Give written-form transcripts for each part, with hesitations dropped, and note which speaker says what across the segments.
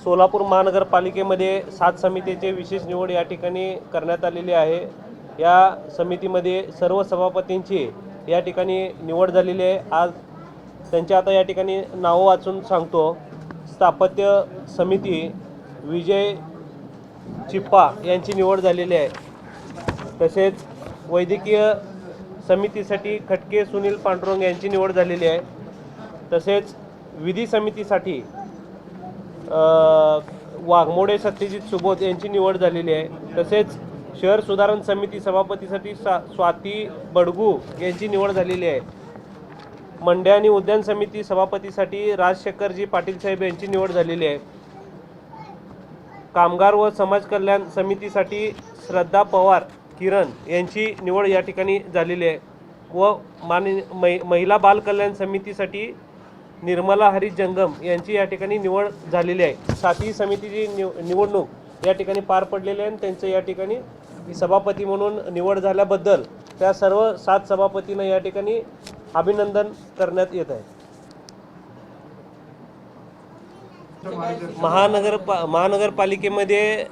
Speaker 1: सोलापूर महानगरपालिकेमध्ये 7 समितीचे विशेष निवड या ठिकाणी करण्यात आलेली आहे। या समितीमध्ये सर्व सभापतींची या ठिकाणी निवड झालेली आहे। आज त्यांच्या आता या ठिकाणी नाव वाचून सांगतो। स्थापत्य समिती विजय चिप्पा यांची निवड झालेली आहे। तसेच वैद्यकीय समितीसाठी खटके सुनील पांडुरंग यांची निवड झालेली आहे। तसेच विधी समितीसाठी वाघमोडे सत्यजित सुबोध यांची निवड झालेली आहे। तसेच शहर सुधारण समिती सभापतीसाठी स्वाती बडगू यांची निवड झालेली आहे। मंडे आणि उद्यान समिती सभापतीसाठी राजशेखरजी पाटील साहेब यांची निवड झालेली आहे। कामगार व समाज कल्याण समितीसाठी श्रद्धा पवार किरण यांची निवड या ठिकाणी झालेली आहे। व महिला बाल कल्याण समितीसाठी निर्मला हरी जंगम यांची या ठिकाणी निवड झालेली आहे। सातही समितीची निवडणूक या ठिकाणी पार पडलेली आहे। त्यांचं या ठिकाणी सभापती म्हणून निवड झाल्याबद्दल त्या सर्व 7 सभापतींना या ठिकाणी अभिनंदन करण्यात येत आहे। महानगरपालिकेमध्ये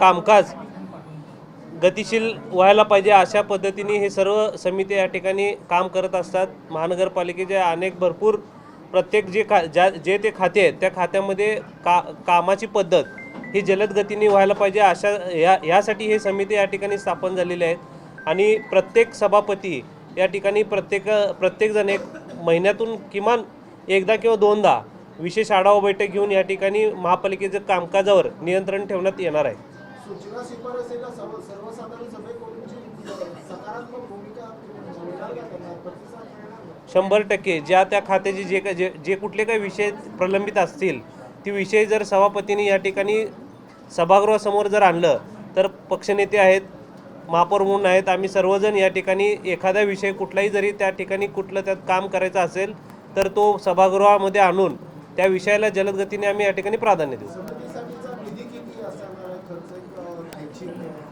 Speaker 1: कामकाज गतिशील व्हायला पाहिजे अशा पद्धतीने हे सर्व समिती या ठिकाणी काम करत असतात। महानगरपालिकेचे अनेक भरपूर प्रत्येक जे ते खाते आहेत त्या खात्यामध्ये कामाची पद्धत ही जलद गतीने व्हायला पाहिजे अशा यासाठी हे समिती या ठिकाणी स्थापन झालेली आहेत। आणि प्रत्येक सभापती या ठिकाणी प्रत्येकजण एक महिन्यातून किमान एकदा किंवा दोनदा विशेष आढावा बैठक घेऊन या ठिकाणी महापालिकेच्या कामकाजावर नियंत्रण ठेवण्यात येणार आहे।
Speaker 2: सूचना शिफारसीला सर्वसाधारण सभेकडून सकारात्मक भूमिका
Speaker 1: 100% ज्या त्या खात्याचे जे कुठले काही विषय प्रलंबित असतील ती विषय जर सभापतींनी या ठिकाणी सभागृहासमोर जर आणलं तर पक्षनेते आहेत, महापौर म्हणून आहेत, आम्ही सर्वजण या ठिकाणी एखादा विषय कुठलाही जरी त्या ठिकाणी कुठलं त्यात काम करायचं असेल तर तो सभागृहामध्ये आणून त्या विषयाला जलद गतीने आम्ही या ठिकाणी प्राधान्य देऊ।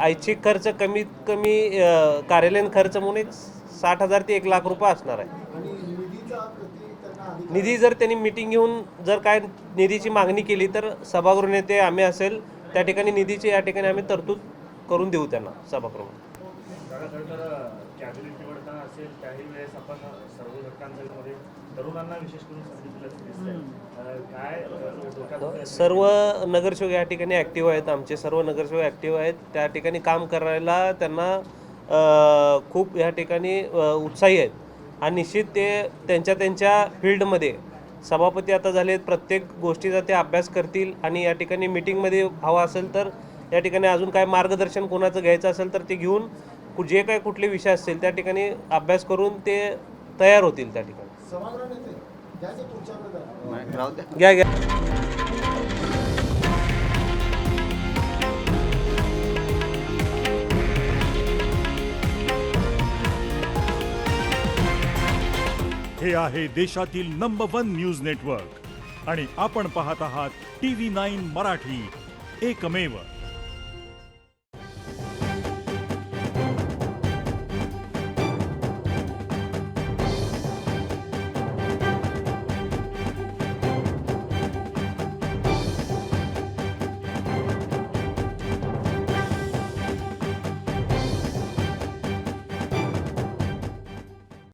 Speaker 1: ऐच्छिक खर्च कमीत कमी कार्यालयीन खर्च म्हणून 60,000 ते 1 लाख रुपये असणार आहे। निधी जर त्यांनी मीटिंग घेऊन जर काय निधीची मागणी केली तर सभागृह नेते आम्ही असेल त्या ठिकाणी निधीची या ठिकाणी आम्ही तरतूद करून देऊ त्यांना सभागृहात। सर्व नगरसेवक या ठिकाणी ॲक्टिव्ह आहेत, आमचे सर्व नगरसेवक ॲक्टिव्ह आहेत, त्या ठिकाणी काम करायला त्यांना खूप या ठिकाणी उत्साही आहेत। आणि निश्चित ते त्यांच्या फील्डमध्ये सभापती आता झालेत, प्रत्येक गोष्टीचा ते अभ्यास करतील आणि या ठिकाणी मीटिंगमध्ये हवा असेल तर या ठिकाणी अजून काय मार्गदर्शन कोणाचं घ्यायचं असेल तर ते घेऊन जे काय कुठले विषय असतील त्या ठिकाणी अभ्यास करून ते तयार होतील। त्या ठिकाणी घ्या
Speaker 3: हे आहे देशातील नंबर 1 न्यूज नेटवर्क आणि आपण पाहत आहात TV9 मराठी, एकमेव।